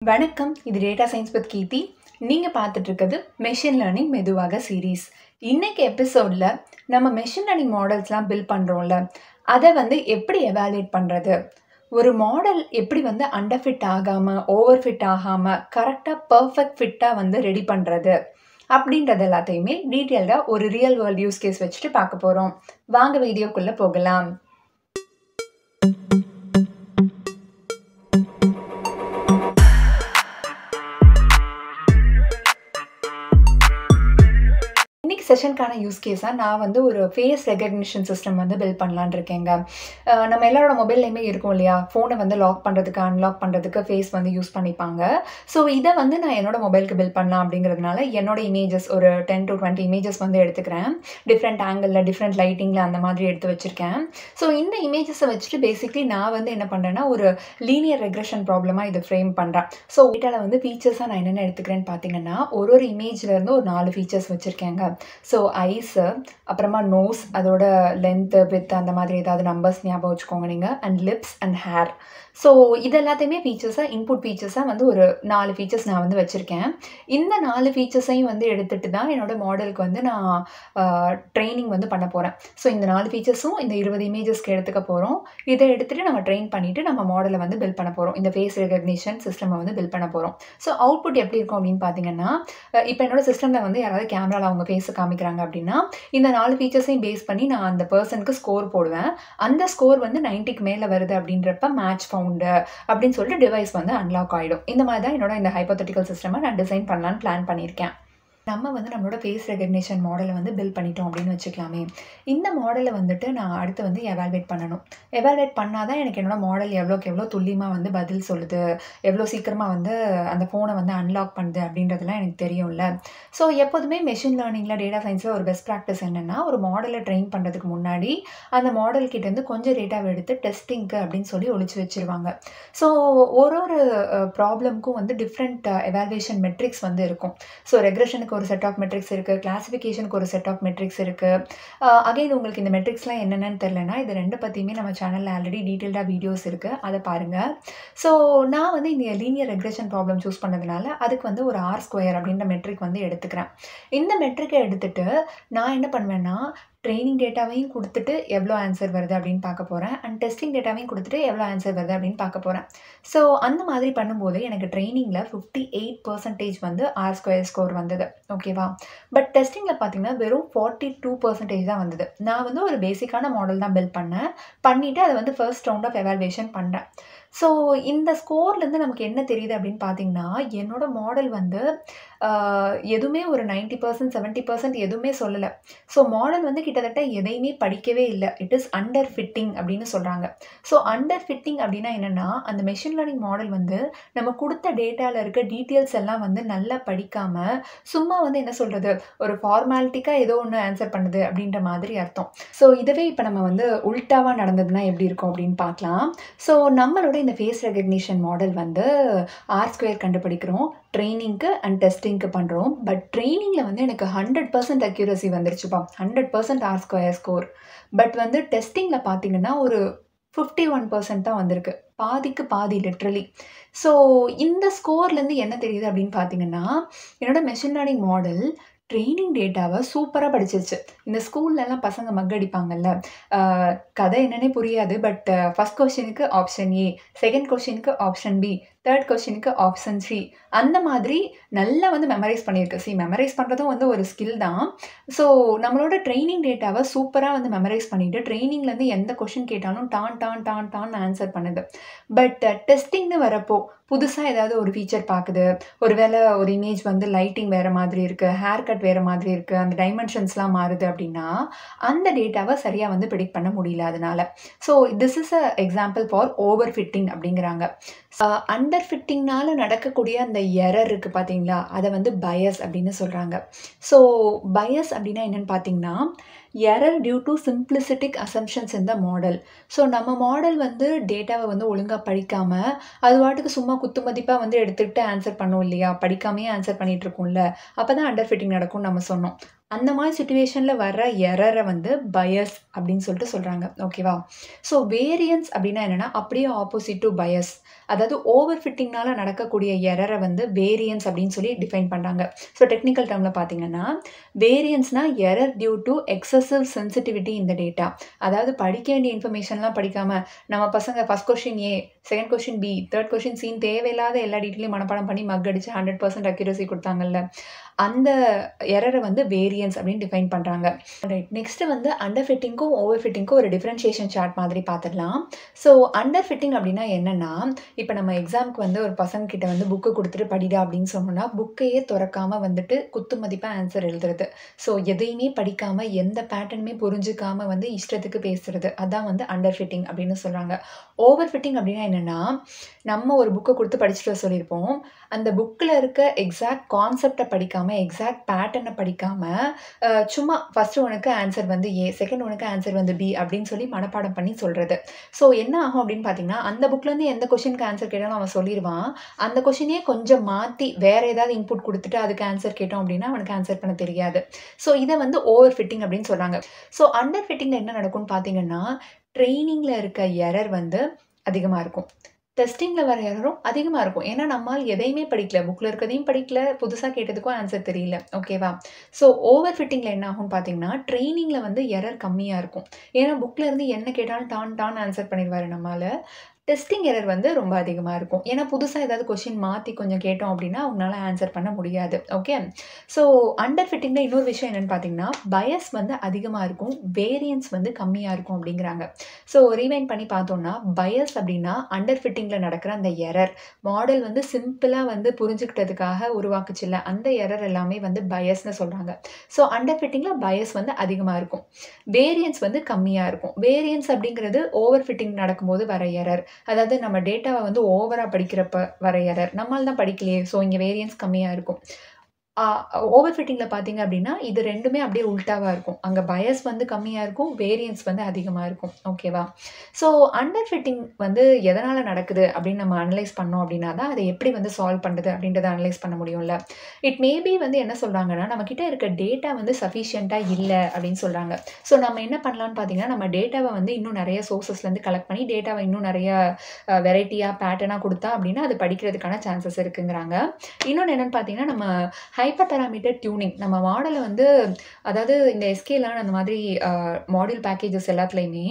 வணக்கம். இது data science with கீர்த்தி. நீங்கள் பார்த்துட்டு இருக்கிறது மெஷின் லேர்னிங் மெதுவாக சீரீஸ். இன்னைக்கு எபிசோடில் நம்ம மெஷின் லேர்னிங் மாடல்ஸ்லாம் பில்ட் பண்ணுறோம்ல, அதை எப்படி எவாலுவேட் பண்ணுறது, ஒரு மாடல் எப்படி அண்டர் ஃபிட் ஆகாமல் ஓவர் ஃபிட் ஆகாமல் கரெக்டாக பர்ஃபெக்ட் ஃபிட்டாக ரெடி பண்ணுறது அப்படின்றது எல்லாத்தையுமே டீட்டெயில்டாக ஒரு ரியல் வேர்ல்ட் யூஸ் கேஸ் வச்சுட்டு பார்க்க போகிறோம். வாங்க வீடியோக்குள்ளே போகலாம். செஷனுக்கான யூஸ் கேஸாக நான் ஒரு ஃபேஸ் ரெகக்னிஷன் சிஸ்டம் பில்ட் பண்ணலான்னு இருக்கேங்க. நம்ம எல்லாரோட மொபைல்லையுமே இருக்கும் இல்லையா, ஃபோனை லாக் பண்ணுறதுக்கு அன்லாக் பண்ணுறதுக்கு ஃபேஸ் யூஸ் பண்ணிப்பாங்க. ஸோ இதை நான் என்னோட மொபைலுக்கு பில்ட் பண்ணலாம் அப்படிங்கிறதுனால என்னோட இமேஜஸ் ஒரு 10 to 20 இமேஜஸ் எடுத்துக்கிறேன். டிஃப்ரெண்ட் ஆங்கிளில் டிஃப்ரெண்ட் லைட்டிங்கில் அந்த மாதிரி எடுத்து வச்சுருக்கேன். ஸோ இந்த இமேஜஸை வச்சுட்டு பேசிக்லி நான் என்ன பண்ணுறேன்னா ஒரு லீனியர் ரெக்ரெஷன் ப்ராப்ளமாக இதை ஃப்ரேம் பண்ணுறேன். ஸோ டேட்டாவில் ஃபீச்சர்ஸாக நான் என்னென்ன எடுத்துக்கிறேன்னு பார்த்தீங்கன்னா ஒரு இமேஜ்லேருந்து ஒரு 4 ஃபீச்சர்ஸ் வச்சுருக்கேங்க. ஸோ ஐஸு, அப்புறமா நோஸ், அதோட லென்த்து வித் அந்த மாதிரி ஏதாவது நம்பர்ஸ் ஞாபகம் வச்சுக்கோங்க நீங்கள், and lips and hair. So இது எல்லாத்தையுமே ஃபீச்சர்ஸாக இன்புட் ஃபீச்சர்ஸாக ஒரு 4 ஃபீச்சர்ஸ் நான் வச்சுருக்கேன். இந்த 4 ஃபீச்சர்ஸையும் எடுத்துகிட்டு தான் என்னோடய மாடலுக்கு நான் ட்ரைனிங் பண்ண போகிறேன். ஸோ இந்த 4 ஃபீச்சர்ஸும் இந்த 20 இமேஜஸ்க்கு எடுத்துக்க போகிறோம். இதை எடுத்துகிட்டு நம்ம ட்ரெயின் பண்ணிவிட்டு நம்ம மாடலை பில்ட் பண்ண போகிறோம். இந்த ஃபேஸ் ரெகக்னிஷன் சிஸ்டம் பில்ட் பண்ண போகிறோம். ஸோ அவுட்புட் எப்படி இருக்கும் அப்படின்னு பார்த்தீங்கன்னா, இப்போ என்னோட சிஸ்டமில் யாராவது கேமராவில் அவங்க ஃபேஸை காமிக்கிறாங்க அப்படின்னா இந்த 4 ஃபீச்சர்ஸையும் பேஸ் பண்ணி நான் அந்த பர்சனுக்கு ஸ்கோர் போடுவேன். அந்த ஸ்கோர் 90க்கு மேலே வருது அப்படின்றப்ப மேட்ச் ஃபவுண்டு அப்படின்னு சொல்லிட்டு டிவைஸ் அன்லாக் ஆகிடும். இந்த மாதிரி தான் என்னோட இந்த ஹைப்போதெட்டிக்கல் சிஸ்டமை நான் டிசைன் பண்ணலான்னு பிளான் பண்ணியிருக்கேன். நம்ம நம்மளோட ஃபேஸ் ரெகக்னிஷன் மாடலை பில்ட் பண்ணிட்டோம் அப்படின்னு வச்சுக்கலாமே. இந்த மாடலை நான் அடுத்து எவாலுவேட் பண்ணணும். எவாலுவேட் பண்ணால் தான் எனக்கு என்னோடய மாடல் எவ்வளோக்கு எவ்வளோ துல்லியமாக பதில் சொல்லுது, எவ்வளோ சீக்கிரமாக அந்த ஃபோனை அன்லாக் பண்ணுது அப்படின்றதுலாம் எனக்கு தெரியும்ல. ஸோ எப்போதுமே மெஷின் லேர்னிங்கில் டேட்டா சயின்ஸில் ஒரு பெஸ்ட் ப்ராக்டிஸ் என்னென்னா, ஒரு மாடலை ட்ரெயின் பண்ணுறதுக்கு முன்னாடி அந்த மாடல் கிட்டேருந்து கொஞ்சம் டேட்டாவை எடுத்து டெஸ்டிங்க்கு அப்படின்னு சொல்லி ஒழிச்சு வச்சுருவாங்க. ஸோ ஒரு ப்ராப்ளம்க்கும் டிஃப்ரெண்ட் எவாலுவேஷன் மெட்ரிக்ஸ் இருக்கும். ஸோ ரெக்ரெஷனுக்கு ஒரு செட் ஆஃப் மெட்ரிக்ஸ் இருக்குது, கிளாசிஃபிகேஷனுக்கு ஒரு செட் ஆஃப் மெட்ரிக்ஸ் இருக்குது. அகைன் உங்களுக்கு இந்த மெட்ரிக்ஸ்லாம் என்னென்னு தெரிலனா இது 2 பற்றியுமே நம்ம சேனலில் ஆல்ரெடி டீட்டெயில்டாக வீடியோஸ் இருக்குது, அதை பாருங்கள். ஸோ நான் இந்த லீனியர் ரெக்ரெஷன் ப்ராப்ளம் சூஸ் பண்ணதுனால அதுக்கு ஒரு R² அப்படின்ற மெட்ரிக் எடுத்துக்கிறேன். இந்த மெட்ரிக்கை எடுத்துகிட்டு நான் என்ன பண்ணுவேன்னா ட்ரைனிங் டேட்டாவையும் கொடுத்துட்டு எவ்வளோ ஆன்சர் வருது அப்படின்னு பார்க்க போகிறேன், அண்ட் டெஸ்டிங் டேட்டாவையும் கொடுத்துட்டு எவ்வளோ ஆன்சர் வருது அப்படின்னு பார்க்க போகிறேன். ஸோ அந்த மாதிரி பண்ணும்போது எனக்கு ட்ரைனிங்கில் 58% R² ஸ்கோர் வந்தது, ஓகேவா. பட் டெஸ்டிங்கில் பார்த்தீங்கன்னா வெறும் 42% தான் வந்தது. நான் ஒரு பேசிக்கான மாடல் தான் பில்ட் பண்ணிவிட்டு அதை ஃபர்ஸ்ட் ரவுண்ட் ஆஃப் எவாலுவேஷன் பண்ணேன். ஸோ இந்த ஸ்கோர்லேருந்து நமக்கு என்ன தெரியுது அப்படின்னு பார்த்தீங்கன்னா, என்னோடய மாடல் எதுவுமே ஒரு 90% 70% எதுவுமே சொல்லலை. ஸோ மாடல் கிட்டத்தட்ட எதையுமே படிக்கவே இல்லை. இட் இஸ் அண்டர் ஃபிட்டிங் அப்படின்னு சொல்கிறாங்க. ஸோ அண்டர் ஃபிட்டிங் அப்படின்னா என்னென்னா, அந்த மெஷின் லேர்னிங் மாடல் நம்ம கொடுத்த டேட்டாவில் இருக்க டீட்டெயில்ஸ் எல்லாம் நல்லா படிக்காமல் சும்மா என்ன சொல்கிறது, ஒரு ஃபார்மாலிட்டிக்காக ஏதோ ஒன்று ஆன்சர் பண்ணுது அப்படின்ற மாதிரி அர்த்தம். ஸோ இதுவே இப்போ நம்ம உல்டாவாக நடந்ததுன்னா எப்படி இருக்கும் அப்படின்னு பார்க்கலாம். ஸோ நம்மளோட இந்த ஃபேஸ் ரெகக்னிஷன் மாடல் R² கண்டுபிடிக்கிறோம், ட்ரைனிங்க்கு அண்ட் டெஸ்டிங்க்கு பண்ணுறோம். பட் ட்ரைனிங்கில் எனக்கு 100% அக்யூரசி வந்துருச்சுப்பா, 100% R² ஸ்கோர். பட் டெஸ்டிங்கில் பார்த்தீங்கன்னா ஒரு 51% தான் வந்திருக்கு, பாதிக்கு பாதி லிட்ரலி. ஸோ இந்த ஸ்கோர்லேருந்து என்ன தெரியுது அப்படின்னு பார்த்தீங்கன்னா, என்னோட மெஷின் லேர்னிங் மாடல் ட்ரைனிங் டேட்டாவை சூப்பராக படிச்சிருச்சு. இந்த ஸ்கூல்லலாம் பசங்க மக்கடிப்பாங்கல்ல, கதை என்னன்னே புரியாது, பட் ஃபஸ்ட் கொஸ்டினுக்கு ஆப்ஷன் ஏ, செகண்ட் கொஸ்டினுக்கு ஆப்ஷன் பி, தேர்ட் கொஸ்டினுக்கு ஆப்ஷன் சி, அந்த மாதிரி நல்லா மெமரைஸ் பண்ணியிருக்கு. மெமரைஸ் பண்ணுறதும் ஒரு ஸ்கில் தான். ஸோ நம்மளோட ட்ரைனிங் டேட்டாவை சூப்பராக மெமரைஸ் பண்ணிவிட்டு ட்ரைனிங்லேருந்து எந்த கொஸ்டின் கேட்டாலும் டான் ஆன்சர் பண்ணுது. பட் டெஸ்டிங்னு வரப்போ புதுசாக ஏதாவது ஒரு ஃபீச்சர் பார்க்குது, ஒருவேளை ஒரு இமேஜ் லைட்டிங் வேறு மாதிரி இருக்குது, ஹேர் கட் வேறு மாதிரி இருக்குது, அந்த டைமென்ஷன்ஸ்லாம் மாறுது அப்படின்னா அந்த டேட்டாவை சரியாக ப்ரெடிக்ட் பண்ண முடியல அதனால். So this is a example for over fitting அப்படிங்கிறாங்க. அண்டர் ஃபிட்டிங்னால நடக்கக்கூடிய அந்த எரர் இருக்குது பார்த்தீங்களா, அதை பயஸ் அப்படின்னு சொல்கிறாங்க. ஸோ பயஸ் அப்படின்னா என்னென்னு பார்த்தீங்கன்னா, error due to simplistic assumptions in the model. So நம்ம மாடல் வந்து டேட்டாவை வந்து ஒழுங்காக படிக்காமல் அது பாட்டுக்கு சும்மா குத்து மதிப்பாக வந்து எடுத்துக்கிட்டு ஆன்சர் பண்ணோம் இல்லையா, படிக்காமையே ஆன்சர் பண்ணிட்டு இருக்கோம்ல, அப்போ தான் அண்டர் ஃபிட்டிங் நடக்கும்னு நம்ம சொன்னோம். அந்த மாதிரி சுச்சுவேஷனில் வர்ற எரரை வந்து பயஸ் அப்படின்னு சொல்லிட்டு சொல்கிறாங்க. ஓகேவா? ஸோ வேரியன்ஸ் அப்படின்னா என்னென்னா அப்படியே ஆப்போசிட் டு பயஸ். அதாவது ஓவர் ஃபிட்டிங்னால நடக்கக்கூடிய எரரை வந்து வேரியன்ஸ் அப்படின்னு சொல்லி டிஃபைன் பண்ணுறாங்க. ஸோ டெக்னிக்கல் டேர்மில் பார்த்தீங்கன்னா வேரியன்ஸ்னா error due to excessive sensitivity இந்த டேட்டா. அதாவது படிக்க வேண்டிய இன்ஃபர்மேஷன்லாம் படிக்காமல் நம்ம பசங்க first question A, second question B, third question சின்னு தேவையில்லாத எல்லா டீட்டெயிலையும் மனப்பாடம் பண்ணி மக் அடிச்சு 100% அக்யூரசி கொடுத்தாங்கல்ல, அந்த எரரை வந்து வேரியன்ஸ் அப்படின்னு டிஃபைன் பண்ணுறாங்க. ரைட். நெக்ஸ்ட் வந்து அண்டர் ஃபிட்டிங்க்கும் ஓவர் ஃபிட்டிங்க்கும் ஒரு டிஃப்ரென்ஷியேஷன் சார்ட் மாதிரி பார்த்துடலாம். ஸோ அண்டர் ஃபிட்டிங் அப்படின்னா என்னென்னா, இப்போ நம்ம எக்ஸாமுக்கு வந்து ஒரு பசங்க கிட்ட வந்து புக்கு கொடுத்துட்டு படிடா அப்படின்னு சொன்னோம்னா புக்கையே திறக்காமல் வந்துட்டு குத்து மதிப்பாக ஆன்சர் எழுதுறது. ஸோ எதையுமே படிக்காமல் எந்த பேட்டர்னுமே புரிஞ்சுக்காமல் வந்து இஷ்டத்துக்கு பேசுறது, அதான் வந்து அண்டர் ஃபிட்டிங் அப்படின்னு சொல்கிறாங்க. ஓவர் ஃபிட்டிங் அப்படின்னா என்னென்னா, நம்ம ஒரு புக்கை கொடுத்து படிச்சுட்டு வர சொல்லியிருப்போம், அந்த புக்கில் இருக்க எக்ஸாக்ட் கான்செப்டை படிக்காமல் எக்ஸாக்ட் பேட்டர்னை படிக்காமல் சும்மா ஃபஸ்ட்டு ஒனுக்கு ஆன்சர் வந்து ஏ, செகண்ட் ஒனுக்கு ஆன்சர் வந்து பி அப்படின்னு சொல்லி மனப்பாடம் பண்ணி சொல்கிறது. ஸோ என்ன ஆகும் அப்படின்னு பார்த்தீங்கன்னா, அந்த புக்லேருந்து எந்த கொஷினுக்கு ஆன்சர் கேட்டாலும் அவன் சொல்லிடுவான். அந்த கொஷினையே கொஞ்சம் மாற்றி வேறு ஏதாவது இன்புட் கொடுத்துட்டு அதுக்கு ஆன்சர் கேட்டோம் அப்படின்னா அவனுக்கு ஆன்சர் பண்ண தெரியாது. ஸோ இதை வந்து ஓவர் ஃபிட்டிங் அப்படின்னு சொல்கிறாங்க. ஸோ அண்டர் ஃபிட்டிங்கில் என்ன நடக்கும்னு பார்த்தீங்கன்னா, ட்ரெயினிங்கில் இருக்க எரர் வந்து அதிகமாக இருக்கும், டெஸ்டிங்கில் வர எரரும் அதிகமாக இருக்கும். ஏன்னா நம்மால் எதையுமே படிக்கல, புக்கில் இருக்கிறதையும் படிக்கல, புதுசாக கேட்டதுக்கும் ஆன்சர் தெரியல. ஓகேவா? ஸோ ஓவர் ஃபிட்டிங்கில் என்ன ஆகும்னு பார்த்தீங்கன்னா, ட்ரெயினிங்கில் வந்து எரர் கம்மியாக இருக்கும். ஏன்னா புக்கில் இருந்து என்ன கேட்டாலும் டான் ஆன்சர் பண்ணிடுவார் நம்மளால். டெஸ்டிங் எரர் வந்து ரொம்ப அதிகமாக இருக்கும். ஏன்னா புதுசாக ஏதாவது கொஷின் மாற்றி கொஞ்சம் கேட்டோம் அப்படின்னா அவங்களால ஆன்சர் பண்ண முடியாது. ஓகே. ஸோ அண்டர் ஃபிட்டிங்கில் இன்னொரு விஷயம் என்னென்னு பார்த்தீங்கன்னா, பயஸ் வந்து அதிகமாக இருக்கும், வேரியன்ஸ் வந்து கம்மியாக இருக்கும் அப்படிங்கிறாங்க. ஸோ ரீவைண்ட் பண்ணி பார்த்தோம்னா, பயஸ் அப்படின்னா அண்டர் ஃபிட்டிங்கில் நடக்கிற அந்த எரர், மாடல் வந்து சிம்பிளாக வந்து புரிஞ்சுக்கிட்டதுக்காக உருவாக்குச்சில்ல, அந்த எரர் எல்லாமே வந்து பயஸ்ன்னு சொல்கிறாங்க. ஸோ அண்டர் ஃபிட்டிங்கில் பயஸ் வந்து அதிகமாக இருக்கும், வேரியன்ஸ் வந்து கம்மியாக இருக்கும். வேரியன்ஸ் அப்படிங்கிறது ஓவர் ஃபிட்டிங் நடக்கும்போது வர எரர். அதாவது நம்ம டேட்டாவை வந்து ஓவராக படிக்கிறப்ப வர எரர். நம்மால் தான் படிக்கலையே, ஸோ இங்கே வேரியன்ஸ் கம்மியாக இருக்கும். ஓவர் ஃபிட்டிங்கில் பார்த்தீங்க அப்படின்னா இது ரெண்டுமே அப்படியே உல்ட்டாவாக இருக்கும். அங்கே பயஸ் வந்து கம்மியாக இருக்கும், வேரியன்ஸ் வந்து அதிகமாக இருக்கும். ஓகேவா? ஸோ அண்டர் ஃபிட்டிங் வந்து எதனால் நடக்குது அப்படின்னு நம்ம அனலைஸ் பண்ணோம் அப்படின்னா தான் அதை எப்படி வந்து சால்வ் பண்ணுறது அப்படின்றத அனலைஸ் பண்ண முடியும்ல. இட் மேபி வந்து என்ன சொல்கிறாங்கன்னா, நம்மக்கிட்ட இருக்க டேட்டா வந்து சஃபிஷியண்ட்டாக இல்லை அப்படின்னு சொல்கிறாங்க. ஸோ நம்ம என்ன பண்ணலான்னு பார்த்தீங்கன்னா, நம்ம டேட்டாவை வந்து இன்னும் நிறைய சோர்சஸ்லேருந்து கலெக்ட் பண்ணி டேட்டாவை இன்னும் நிறைய வெரைட்டியாக பேட்டர்னாக கொடுத்தா அப்படின்னா அது படிக்கிறதுக்கான சான்சஸ் இருக்குங்கிறாங்க. இன்னொன்று என்னென்னு பார்த்தீங்கன்னா, நம்ம ஹைப்பர் பேராமீட்டர் டியூனிங், நம்ம மாடலை வந்து அதாவது இந்த எஸ்கேலான் அந்த மாதிரி மாடியூல் பேக்கேஜஸ் எல்லாத்துலேயுமே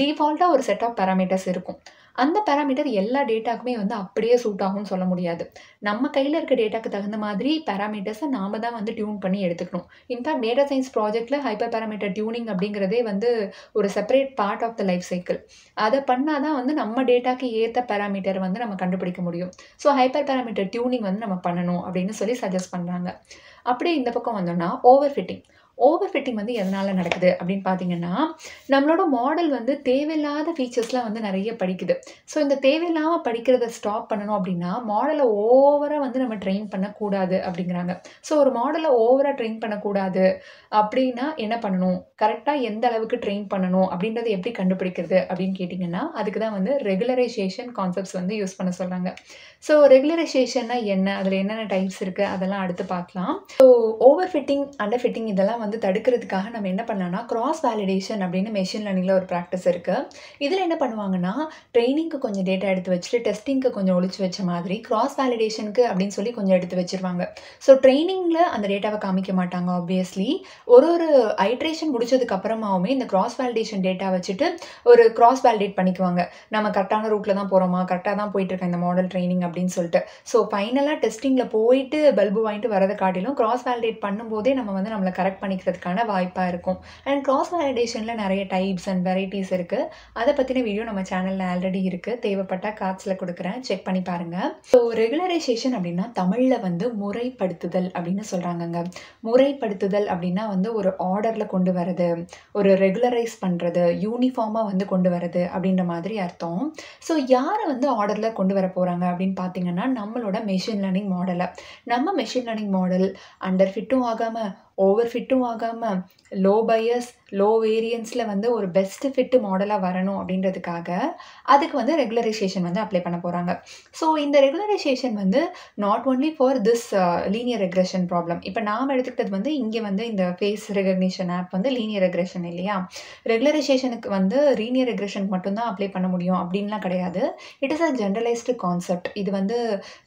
டிஃபால்ட்டாக ஒரு செட் ஆஃப் பேராமீட்டர்ஸ் இருக்கும். அந்த பேராமீட்டர் எல்லா டேட்டாக்குமே வந்து அப்படியே சூட் ஆகும்னு சொல்ல முடியாது. நம்ம கையில் இருக்க டேட்டாக்கு தகுந்த மாதிரி பேராமீட்டர்ஸை நாம தான் வந்து டியூன் பண்ணி எடுத்துக்கணும். இன்ஃபேக்ட் டேட்டா சயின்ஸ் ப்ராஜெக்ட்டில் ஹைப்பர் பேராமீட்டர் டியூனிங் அப்படிங்கிறதே வந்து ஒரு separate part of the life cycle. அதை பண்ணால் தான் வந்து நம்ம டேட்டாக்கு ஏற்ற பேராமீட்டர் வந்து நம்ம கண்டுபிடிக்க முடியும். ஸோ ஹைப்பர் பேராமீட்டர் டியூனிங் வந்து நம்ம பண்ணணும் அப்படின்னு சொல்லி சஜஸ்ட் பண்ணுறாங்க. அப்படியே இந்த பக்கம் வந்தோம்னா ஓவர் ஃபிட்டிங். ஓவர் ஃபிட்டிங் வந்து எதனால் நடக்குது அப்படின்னு பார்த்தீங்கன்னா, நம்மளோட மாடல் வந்து தேவையில்லாத ஃபீச்சர்ஸ்லாம் வந்து நிறைய படிக்குது. ஸோ இந்த தேவையில்லாமல் படிக்கிறத ஸ்டாப் பண்ணணும் அப்படின்னா மாடலை ஓவராக வந்து நம்ம ட்ரெயின் பண்ணக்கூடாது அப்படிங்கிறாங்க. ஸோ ஒரு மாடலை ஓவராக ட்ரெயின் பண்ணக்கூடாது அப்படின்னா என்ன பண்ணணும், கரெக்டாக எந்த அளவுக்கு ட்ரெயின் பண்ணணும் அப்படின்றத எப்படி கண்டுபிடிக்கிறது அப்படின்னு கேட்டிங்கன்னா, அதுக்கு தான் வந்து ரெகுலரைசேஷன் கான்செப்ட்ஸ் வந்து யூஸ் பண்ண சொல்கிறாங்க. ஸோ ரெகுலரைசேஷன்னா என்ன, அதில் என்னென்ன டைப்ஸ் இருக்குது அதெல்லாம் அடுத்து பார்க்கலாம். So over fitting, under fitting இதெல்லாம் வந்து தடுக்கிறதுக்காக நம்ம என்ன பண்ணலாம்னா, கிராஸ் வேலிடேஷன் அப்படின்னு மெஷின் லேர்னிங்கில் ஒரு ப்ராக்டிஸ் இருக்குது. இதில் என்ன பண்ணுவாங்கன்னா, ட்ரெயினிங்க்கு கொஞ்சம் டேட்டா எடுத்து வச்சுட்டு டெஸ்டிங்க்கு கொஞ்சம் ஒழிச்சு வச்ச மாதிரி கிராஸ் வேலிடேஷனுக்கு அப்படின்னு சொல்லி கொஞ்சம் எடுத்து வச்சுருவாங்க. ஸோ ட்ரெயினிங்கில் அந்த டேட்டாவை காமிக்க மாட்டாங்க ஆப்வியஸ்லி. ஒரு ஐட்ரேஷன் முடிச்சதுக்கு அப்புறமாவுமே இந்த கிராஸ் வேலிடேஷன் டேட்டா வச்சுட்டு ஒரு கிராஸ் வேலிடேட் பண்ணிக்குவாங்க. நம்ம கரெக்டான ரூட்டில் தான் போகிறோமா, கரெக்டாக தான் போயிட்டுருக்கேன் இந்த மாடல் ட்ரெயினிங் அப்படின்னு சொல்லிட்டு. ஸோ ஃபைனலாக டெஸ்டிங்கில் போயிட்டு பல்பு வாங்கிட்டு வரதை காட்டிலும் கிராஸ் வேலிடேட் பண்ணும்போதே நம்ம வந்து நம்மளை கரெக்ட் பண்ணிக்கிறதுக்கான வாய்ப்பாக இருக்கும். அண்ட் கிராஸ் வேலிடேஷனில் நிறைய டைப்ஸ் அண்ட் வெரைட்டிஸ் இருக்குது. அதை பற்றின வீடியோ நம்ம சேனலில் ஆல்ரெடி இருக்குது, தேவைப்பட்டால் கார்ட்ஸில் கொடுக்குறேன், செக் பண்ணி பாருங்கள். ஸோ ரெகுலரைசேஷன் அப்படின்னா தமிழில் வந்து முறைப்படுத்துதல் அப்படின்னு சொல்கிறாங்கங்க. முறைப்படுத்துதல் அப்படின்னா வந்து ஒரு ஆர்டரில் கொண்டு வரது, ஒரு ரெகுலரைஸ் பண்ணுறது, யூனிஃபார்மாக வந்து கொண்டு வரது அப்படின்ற மாதிரி அர்த்தம். ஸோ யாரை வந்து ஆர்டரில் கொண்டு வர போகிறாங்க அப்படின்னு பார்த்தீங்கன்னா, நம்மளோட மெஷின் லேர்னிங் மாடலை. நம்ம மெஷின் லேர்னிங் மாடல் அண்டர் ஃபிட்டும் ஆகாமல் ஓவர் ஃபிட்டும் ஆகாம, லோ பையஸ், லோ வேரியன்ஸ்ல வந்து ஒரு பெஸ்ட் ஃபிட் மாடலா வரணும் அப்படின்றதுக்காக, அதுக்கு வந்து ரெகுலரைசேஷன் வந்து அப்ளை பண்ண போறாங்க. ஸோ இந்த ரெகுலரைசேஷன் வந்து not only for this linear regression problem. இப்ப நாம எடுத்துக்கிட்டது வந்து இங்க வந்து இந்த ஃபேஸ் ரெகக்னிஷன் ஆப் வந்து லீனியர் ரெக்ரெஷன் இல்லையா? ரெகுலரைசேஷனுக்கு வந்து லீனியர் ரெக்ரெஷனுக்கு மட்டும் தான் அப்ளை பண்ண முடியும் அப்படின்லாம் கிடையாது. It is a generalised concept. இது வந்து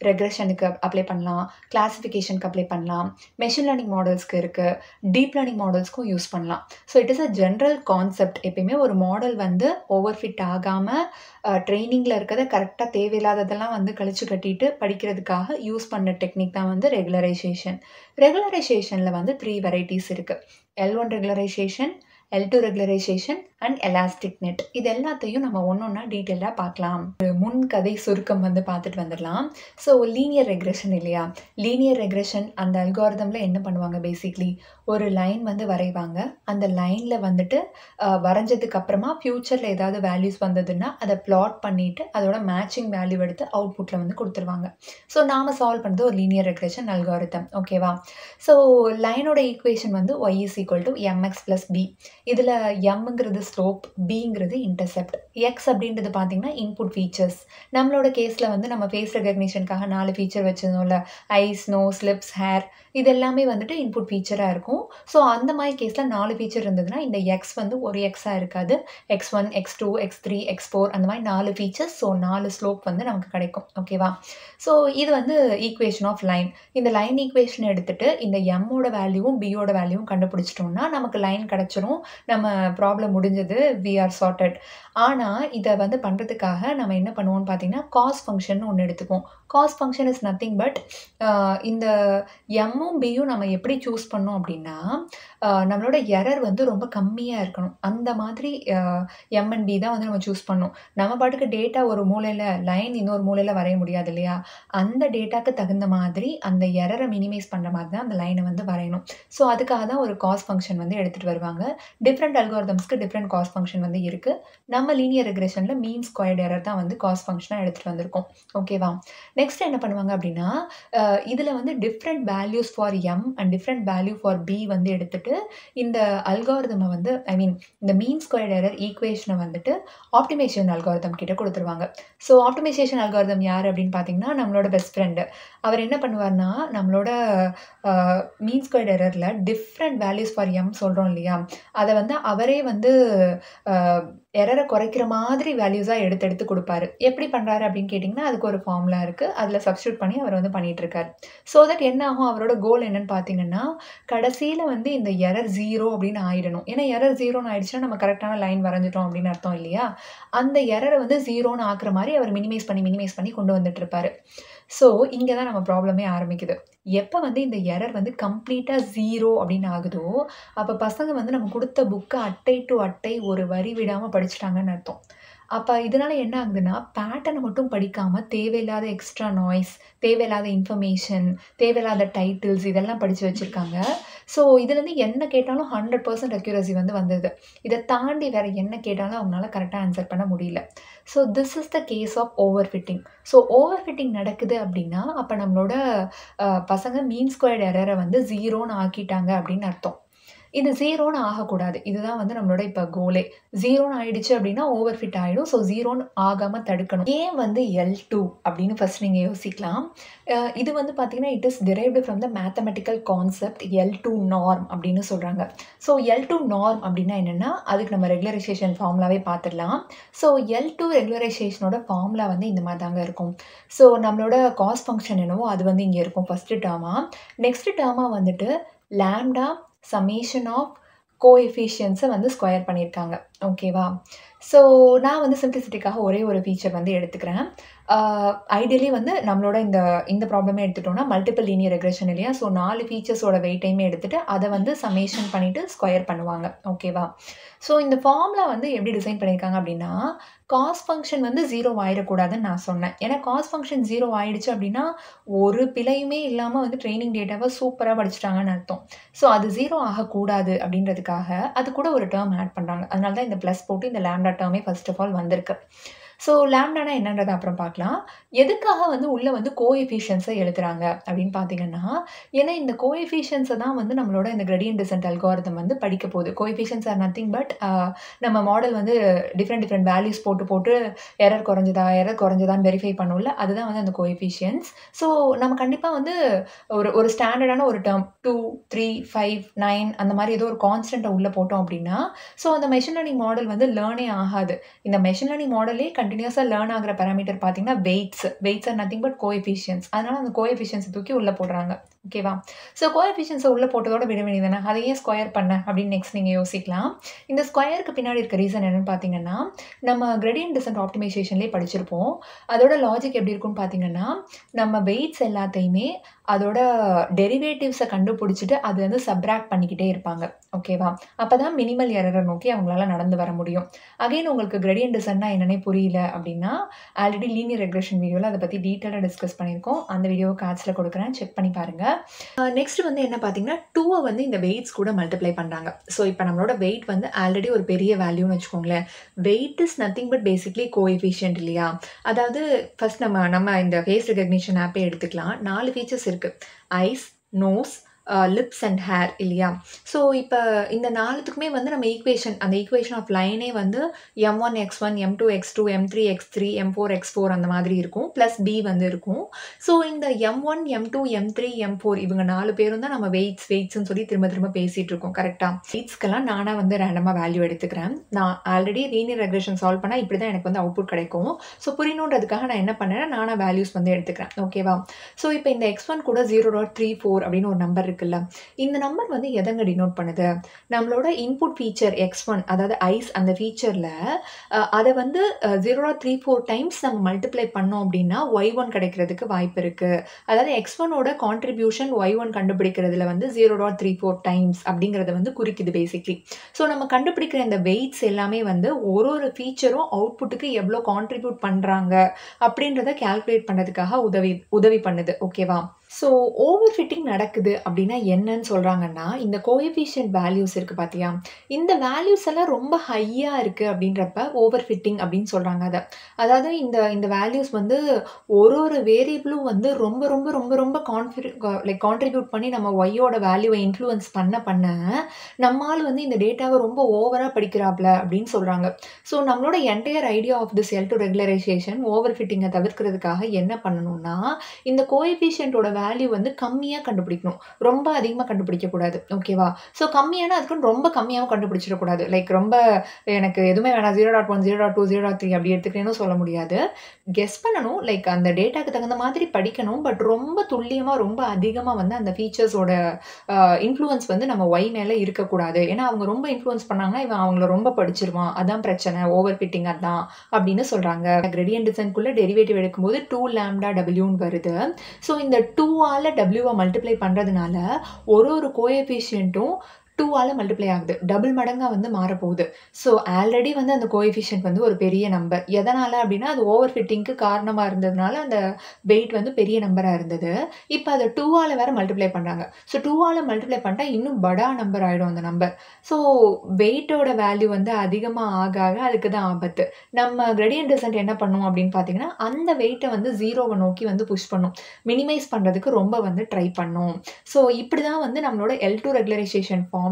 ரெக்ரெஷனுக்கு அப்ளை பண்ணலாம், கிளாசிஃபிகேஷனுக்கு அப்ளை பண்ணலாம், மெஷின் லேர்னிங் மாடல்ஸ்க்கு இருக்கு, டீப் லேர்னிங் மாடல்ஸ்க்கும் யூஸ் பண்ணலாம். So it is a general concept. எப்பயுமே ஒரு மாடல் வந்து ஓவர் ஃபிட் ஆகாம ட்ரெய்னிங்ல இருக்கிறத கரெக்ட்டா தேவையில்லாததெல்லாம் வந்து கழிச்சு கட்டிட்டு படிக்கிறதுக்காக யூஸ் பண்ண டெக்னிக் தான் வந்து ரெகுலரைசேஷன். ரெகுலரைசேஷன்ல வந்து 3 வெரைட்டீஸ் இருக்கு. L1 regularisation, L2 regularisation and elastic net. இது எல்லாத்தையும் நம்ம ஒன்னொன்னா டீட்டெயிலா பார்க்கலாம். ஒரு முன்கதை சுருக்கம் வந்து பார்த்துட்டு வந்துடலாம். ஸோ லீனியர் ரெக்ரெஷன் இல்லையா? லீனியர் ரெக்ரெஷன் அந்த அல்காரிதம்ல என்ன பண்ணுவாங்க பேசிக்லி, ஒரு லைன் வந்து வரைவாங்க. அந்த லைன்ல வந்துட்டு வரைஞ்சதுக்கு அப்புறமா ஃபியூச்சர்ல ஏதாவது வேல்யூஸ் வந்ததுன்னா அதை பிளாட் பண்ணிட்டு அதோட மேட்சிங் வேல்யூ எடுத்து அவுட்புட்ல வந்து கொடுத்துருவாங்க. ஸோ நாம சால்வ் பண்ணுறது ஒரு லீனியர் ரெக்ரெஷன் அல்காரிதம். ஓகேவா? ஸோ லைனோட ஈக்குவேஷன் வந்து y is equal to mx plus b. இதில் mங்கிறது ஸ்லோப், பிங்கிறது இன்டர்செப்ட், எக்ஸ் அப்படின்றது பார்த்தீங்கன்னா இன்புட் ஃபீச்சர்ஸ். நம்மளோட கேஸில் வந்து நம்ம ஃபேஸ் ரெகக்னிஷனுக்காக 4 ஃபீச்சர் வச்சிருந்தோம்ல, ஐஸ், நோஸ், லிப்ஸ், ஹேர், இது எல்லாமே வந்துட்டு இன்புட் ஃபீச்சராக இருக்கும். ஸோ அந்த மாதிரி கேஸில் 4 ஃபீச்சர் இருந்ததுன்னா இந்த எக்ஸ் வந்து ஒரு எக்ஸாக இருக்காது. x1, x2, x3, x4 அந்த மாதிரி 4 ஃபீச்சர்ஸ். ஸோ 4 ஸ்லோப் வந்து நமக்கு கிடைக்கும். ஓகேவா? ஸோ இது வந்து ஈக்குவேஷன் ஆஃப் லைன். இந்த லைன் ஈக்குவேஷன் எடுத்துட்டு இந்த எம்மோட வேல்யூவும் பியோட வேல்யூவும் கண்டுபிடிச்சிட்டோம்னா நமக்கு லைன் கிடச்சிரும். நம்ம ப்ராப்ளம் முடிஞ்சது, வி ஆர் சார்ட்டட். ஆனால் இதை வந்து பண்ணுறதுக்காக நம்ம என்ன பண்ணுவோம்னு பார்த்தீங்கன்னா காஸ் ஃபங்க்ஷன் ஒன்று எடுத்துக்குவோம். Cost function is nothing but இந்த எம்மும் பியும் நம்ம எப்படி சூஸ் பண்ணோம் அப்படின்னா நம்மளோட எரர் வந்து ரொம்ப கம்மியாக இருக்கணும். அந்த மாதிரி எம் அண்ட் பி தான் வந்து நம்ம சூஸ் பண்ணோம். நம்ம பாட்டுக்கு டேட்டா ஒரு மூலையில், லைன் இன்னொரு மூலையில் வரைய முடியாது இல்லையா? அந்த டேட்டாக்கு தகுந்த மாதிரி அந்த எரரை மினிமைஸ் பண்ணுற மாதிரி தான் அந்த லைனை வந்து வரையணும். ஸோ அதுக்காக தான் ஒரு காஸ் ஃபங்க்ஷன் வந்து எடுத்துகிட்டு வருவாங்க. டிஃப்ரெண்ட் அல்காரிதம்ஸ்க்கு டிஃப்ரெண்ட் காஸ் ஃபங்க்ஷன் வந்து இருக்குது. நம்ம லீனியர் ரெக்ரெஷனில் மீன் ஸ்கொயர்ட் எரர் தான் வந்து காஸ் ஃபங்க்ஷனாக எடுத்துகிட்டு வந்திருக்கோம். ஓகேவா? நெக்ஸ்ட் என்ன பண்ணுவாங்க அப்படின்னா இதில் வந்து different values for M and different value for B வந்து எடுத்துட்டு இந்த அல்காரிதமை வந்து இந்த மீன் ஸ்கொயர்ட் எரர் ஈக்குவேஷனை வந்துட்டு ஆப்டிமைசேஷன் அல்காரிதம் கிட்ட கொடுத்துருவாங்க. ஸோ ஆப்டிமைசேஷன் அல்காரிதம் யார் அப்படின்னு பார்த்தீங்கன்னா நம்மளோட பெஸ்ட் ஃப்ரெண்டு. அவர் என்ன பண்ணுவார்னா நம்மளோட மீன் ஸ்கொயர்ட் எரரில் டிஃப்ரெண்ட் வேல்யூஸ் ஃபார் எம் சொல்கிறோம் இல்லையா, அதை வந்து அவரே வந்து எரரை குறைக்கிற மாதிரி வேல்யூஸாக எடுத்து கொடுப்பாரு. எப்படி பண்ணுறாரு அப்படின்னு கேட்டிங்கன்னா அதுக்கு ஒரு ஃபார்முலா இருக்குது. அதில் சப்ஸ்டியூட் பண்ணி அவர் வந்து பண்ணிகிட்ருக்காரு. ஸோ தட் என்ன ஆகும், அவரோட கோல் என்னன்னு பார்த்தீங்கன்னா கடைசியில் வந்து இந்த எரர் 0 அப்படின்னு ஆயிடணும். ஏன்னா எரர் 0ன்னு ஆயிடுச்சுன்னா நம்ம கரெக்டான லைன் வரைஞ்சிட்டோம் அப்படின்னு அர்த்தம் இல்லையா? அந்த எரரை வந்து 0ன்னு ஆக்குற மாதிரி அவர் மினிமைஸ் பண்ணி கொண்டு வந்துட்டு இருப்பாரு. ஸோ இங்கே தான் நம்ம ப்ராப்ளமே ஆரம்பிக்குது. எப்போ வந்து இந்த எரர் வந்து கம்ப்ளீட்டாக 0 அப்படின்னு ஆகுதோ அப்போ பசங்க வந்து நம்ம கொடுத்த புக்கை அட்டை டு அட்டை ஒரு வரி விடாமல் படிச்சுட்டாங்கன்னு அர்த்தம். அப்போ இதனால என்ன ஆகுதுன்னா பேட்டர்னை மட்டும் படிக்காமல் தேவையில்லாத எக்ஸ்ட்ரா நாய்ஸ், தேவையில்லாத இன்ஃபர்மேஷன், தேவையில்லாத டைட்டில்ஸ் இதெல்லாம் படித்து வச்சுருக்காங்க. ஸோ இதுலேருந்து என்ன கேட்டாலும் 100% அக்யூரசி வந்து வந்தது. இதை தாண்டி வேறு என்ன கேட்டாலும் அவங்களால கரெக்டாக ஆன்சர் பண்ண முடியல. So this is the case of over fitting. So over fitting நடக்குது அப்படின்னா அப்போ நம்மளோட பசங்க மீன் ஸ்கொயர்ட் எரரை வந்து 0ன்னு ஆக்கிட்டாங்க அப்படின்னு அர்த்தம். இது 0ன்னு ஆகக்கூடாது. இதுதான் வந்து நம்மளோட இப்போ கோலே. 0ன்னு ஆயிடுச்சு அப்படின்னா ஓவர் ஃபிட் ஆகிடும். ஸோ 0ன்னு ஆகாமல் தடுக்கணும். ஏன் வந்து L2 அப்படின்னு ஃபர்ஸ்ட் நீங்கள் யோசிக்கலாம். இது வந்து பார்த்தீங்கன்னா it is derived from the mathematical concept L2 norm அப்படின்னு சொல்கிறாங்க. ஸோ L2 நார்ம் அப்படின்னா என்னென்னா அதுக்கு நம்ம ரெகுலரைசேஷன் ஃபார்முலாவே பார்த்துடலாம். ஸோ L2 ரெகுலரைசேஷனோட ஃபார்முலா வந்து இந்த மாதிரி தாங்க இருக்கும். ஸோ நம்மளோட காஸ் ஃபங்க்ஷன் என்னவோ அது வந்து இங்கே இருக்கும் ஃபஸ்ட்டு டேர்மாக. நெக்ஸ்ட் டேர்மாக வந்துட்டு லாம்டா சமேஷன் ஆஃப் கோஎஃபிஷியன்ஸை வந்து ஸ்கொயர் பண்ணியிருக்காங்க. ஓகேவா? ஸோ நான் வந்து சிம்பிளிசிட்டிக்காக ஒரே ஒரு ஃபீச்சர் வந்து எடுத்துக்கிறேன். ஐடியலி வந்து நம்மளோட இந்த ப்ராப்ளமே எடுத்துட்டோம்னா மல்டிபிள் லீனியர் ரெக்ரெஷன் இல்லையா? ஸோ 4 ஃபீச்சர்ஸோட வெயிட்டையுமே எடுத்துகிட்டு அதை வந்து சமேஷன் பண்ணிவிட்டு ஸ்கொயர் பண்ணுவாங்க. ஓகேவா? ஸோ இந்த ஃபார்முலா வந்து எப்படி டிசைன் பண்ணியிருக்காங்க அப்படின்னா காஸ் ஃபங்க்ஷன் வந்து 0 ஆயிடக்கூடாதுன்னு நான் சொன்னேன். ஏன்னா காஸ் ஃபங்க்ஷன் 0 ஆயிடுச்சு அப்படின்னா ஒரு பிழையுமே இல்லாமல் வந்து ட்ரைனிங் டேட்டாவை சூப்பராக படிச்சுட்டாங்கன்னு அர்த்தம். ஸோ அது 0 ஆகக்கூடாது அப்படின்றதுக்காக அது கூட ஒரு டேர்ம் ஆட் பண்ணுறாங்க. அதனால தான் இந்த ப்ளஸ் போட்டு இந்த லாம்டா டேர்மே ஃபர்ஸ்ட் ஆஃப் ஆல் வந்திருக்கு. ஸோ லாம்டானா என்னன்றத அப்புறம் பார்க்கலாம். எதுக்காக வந்து உள்ள வந்து கோஎஃபிஷியன்ட்ஸ எழுதுறாங்க அப்படின்னு பார்த்தீங்கன்னா, ஏன்னா இந்த கோஎஃபிஷியன்ட்ஸ தான் வந்து நம்மளோட இந்த கிரேடியன்ட் டிசென்ட் அல்காரிதம் வந்து படிக்க போகுது. கோஎஃபிஷியன்ட்ஸ் ஆர் நத்திங் பட் நம்ம மாடல் வந்து டிஃபரெண்ட் டிஃபரெண்ட் வேல்யூஸ் போட்டு போட்டு எரர் குறைஞ்சதான்னு வெரிஃபை பண்ணும்ல, அதுதான் வந்து அந்த கோஎஃபிஷியன்ட்ஸ். ஸோ நம்ம கண்டிப்பா வந்து ஒரு ஒரு ஸ்டாண்டர்டான ஒரு டெர்ம் 2, 3, 5, 9 அந்த மாரி ஏதோ ஒரு கான்ஸ்டன்ட்ட உள்ள போட்டோம் அப்படின்னா, ஸோ அந்த மெஷின் லேர்னிங் மாடல் வந்து லேர்னே ஆகாது. இந்த மெஷின் லேர்னிங் மாடலே கன்டினியூஸா லேர்ன் ஆகுற பாராமீட்டர் பார்த்தீங்கன்னா weights. Weights are nothing but coefficients. அதனால அந்த கோஎஃபிஷியன்ட்ஸ தூக்கி உள்ள போடுறாங்க. ஓகேவா? ஸோ கோஎஃபிஷியன்ட்ஸ உள்ள போட்டதோட விட வேண்டியதுதானே. அத ஏன் ஸ்கொயர் பண்ண அப்படின்னு நெக்ஸ்ட் நீங்க யோசிக்கலாம். இந்த ஸ்கொயருக்கு பின்னாடி இருக்க ரீசன் என்னன்னு பார்த்தீங்கன்னா, நம்ம கிரேடியன்ட் டிசென்ட் ஆப்டிமைசேஷன்லயே படிச்சிருப்போம். அதோட லாஜிக் எப்படி இருக்கும்னு பார்த்தீங்கன்னா, நம்ம வெயிட்ஸ் எல்லாத்தையுமே அதோட டெரிவேட்டிவ்ஸ கண்டுபிடிச்சுட்டு அது வந்து சப்ட்ராக்ட் பண்ணிக்கிட்டே இருப்பாங்க. ஓகேவா? அப்பதான் மினிமல் எரர நோக்கி அவங்களால நடந்து வர முடியும். அகைன் உங்களுக்கு கிரேடியன்ட் டிசென்ட்னா என்னன்னே புரியல அப்படின்னா, ஆல்ரெடி லீனியர் ரெக்ரெஷன் வீடியோல அத பத்தி டீட்டெயிலா டிஸ்கஸ் பண்ணியிருக்கோம். அந்த வீடியோ கார்ட்ஸ்ல கொடுக்குறேன். செக் பண்ணி பாருங்க. நெக்ஸ்ட் வந்து என்ன பார்த்தீங்கன்னா, 2 வந்து இந்த வெயிட்ஸ் கூட மல்டிப்ளை பண்றாங்க. ஸோ இப்ப நம்மளோட வெயிட் வந்து ஆல்ரெடி ஒரு பெரிய வேல்யூன்னு வச்சுக்கோங்களேன். Weight is nothing but basically coefficient இல்லையா? அதாவது ஃபர்ஸ்ட் நம்ம இந்த ஃபேஸ் ரெகக்னிஷன் ஆப்பே எடுத்துக்கலாம். 4 ஃபீச்சர்ஸ் இருக்கு. Eyes, nose, lips and hair இல்லையா? ஸோ இப்ப இந்த 4த்துக்குமே வந்து நம்ம அந்த ஈக்குவேஷன் ஆஃப் லைனே வந்து m1 x1, m2 x2, m3 x3, m4 x4 அந்த மாதிரி இருக்கும். பிளஸ் b வந்து இருக்கும். ஸோ இந்த m1, m2, m3, m4 இவங்க 4 பேரும் தான் நம்ம வெயிட்ஸ்ன்னு சொல்லி திரும்ப திரும்ப பேசிட்டு இருக்கோம். கரெக்ட்டா? வெயிட்ஸ்க்கெல்லாம் நானா வந்து ரேண்டமா வேல்யூ எடுத்துக்கிறேன். நான் ஆல்ரெடி லீனியர் ரெக்ரெஷன் சால்வ் பண்ணா இப்படி தான் எனக்கு வந்து அவுட்புட் கிடைக்கும். ஸோ புரியணுன்றதுக்காக நான் என்ன பண்ணேன்னா, நானா வேல்யூஸ் வந்து எடுத்துக்கிறேன். ஓகேவா? ஸோ இப்ப இந்த x1 கூட 0.34 அப்படின்னு ஒரு நம்பர் இருக்குல்ல. இந்த நம்பர் வந்து எதங்க டினோட் பண்ணுது? நம்மளோட இன்புட் ஃபீச்சர் x1 அதாவது ஐஸ் அந்த ஃபீச்சர்ல அத வந்து 0.34 டைம்ஸ் நம்ம மல்டிப்ளை பண்ணோம் அப்படின்னா y1 கிடைக்கிறதுக்கு வாய்ப்பு இருக்கு. அதாவது x1 ஓட கான்ட்ரிபியூஷன் y1 கண்டுபிடிக்கிறதுல வந்து 0.34 டைம்ஸ் அப்படிங்கிறத வந்து குறிக்குது பேசிக்லி. ஸோ நம்ம கண்டுபிடிக்கிற இந்த வெயிட்ஸ் எல்லாமே வந்து ஒரு ஃபீச்சரும் அவுட்புட்டுக்கு எவ்வளோ கான்ட்ரிபியூட் பண்றாங்க அப்படின்றத கால்குலேட் பண்றதுக்காக உதவி பண்ணுது. ஓகேவா? ஸோ ஓவர் ஃபிட்டிங் நடக்குது அப்படின்னா என்னன்னு சொல்றாங்கன்னா, இந்த கோஎஃபிஷியன்ட் வேல்யூஸ் இருக்கு பார்த்தியா? இந்த வேல்யூஸ் எல்லாம் ரொம்ப ஹையா இருக்கு அப்படின்றப்ப ஓவர் ஃபிட்டிங் அப்படின்னு சொல்றாங்க அத. அதாவது இந்த வேல்யூஸ் வந்து ஒரு வேரியபிளும் வந்து ரொம்ப ரொம்ப ரொம்ப ரொம்ப கான்ட்ரிபியூட் பண்ணி நம்ம ஒய்யோட வேல்யூவை இன்ஃப்ளூயன்ஸ் பண்ண நம்மால் வந்து இந்த டேட்டாவை ரொம்ப ஓவரா படிக்கிறாப்ல அப்படின்னு சொல்றாங்க. ஸோ நம்மளோட entire idea of this L2 regularisation over ஃபிட்டிங்கை தவிர்க்கிறதுக்காக என்ன பண்ணணும்னா, இந்த கோஎஃபிஷியன்ட்டோட வேல்யூ வந்து கம்மியா கண்டுபிடிக்கணும். ரொம்ப அதிகமா கண்டுபிடிக்கக்கூடாது. ஓகேவா? ஸோ கம்மியானா அதுக்குன்னு ரொம்ப கம்மியாவும் கண்டுபிடிச்சிடக்கூடாது. லைக் ரொம்ப எனக்கு எதுவுமே வேணாம் 0.1, 0.2, 0.3 அப்படி எடுத்துக்கிறேன்னு சொல்ல முடியாது. கெஸ் பண்ணணும். லைக் அந்த டேட்டாக்கு தகுந்த மாதிரி படிக்கணும். பட் ரொம்ப துல்லியமா ரொம்ப அதிகமா வந்து அந்த ஃபீச்சர்ஸோட இன்ஃப்ளூயன்ஸ் வந்து நம்ம ஒய் மேல இருக்கக்கூடாது. ஏன்னா அவங்க ரொம்ப இன்ஃப்ளூயன்ஸ் பண்ணாங்கன்னா இவன் அவங்கள ரொம்ப படிச்சிருவான். அதான் பிரச்சனை. ஓவர் ஃபிட்டிங் அதான் அப்படின்னு சொல்றாங்க. கிரேடியன்ட் டிசென்ட்குள்ள டெரிவேட்டிவ் எடுக்கும்போது 2 லாம்டா டபிள்யூன்னு வருது. ஸோ இந்த 2ஆல டபிள்யூவை மல்டிப்ளை பண்றதுனால ஒரு கோஎஃபிஷியன்ட்டும் 2ஆல மல்டிப்ளை ஆகுது. டபுள் மடங்கா வந்து மாறப்போகுது. ஸோ ஆல்ரெடி வந்து அந்த கோஎஃபிஷியன்ட் வந்து ஒரு பெரிய நம்பர். எதனால அப்படின்னா அது ஓவர் ஃபிட்டிங்க்கு காரணமா இருந்ததுனால அந்த வெயிட் வந்து பெரிய நம்பரா இருந்தது. இப்போ அதை 2ஆல வேற மல்டிப்ளை பண்றாங்க. ஸோ 2ஆல மல்டிப்ளை பண்ணிட்டா இன்னும் படா நம்பர் ஆயிடும் அந்த நம்பர். ஸோ வெயிட்டோட வேல்யூ வந்து அதிகமா ஆக அதுக்கு தான் ஆபத்து. நம்ம கிரேடியன்ட் டிசென்ட் என்ன பண்ணும் அப்படின்னு பார்த்தீங்கன்னா, அந்த வெயிட்டை வந்து 0வை நோக்கி வந்து புஷ் பண்ணும். மினிமைஸ் பண்றதுக்கு ரொம்ப வந்து ட்ரை பண்ணும். ஸோ இப்படிதான் வந்து நம்மளோட L2 ரெகுலரைசேஷன் ஃபார்முலா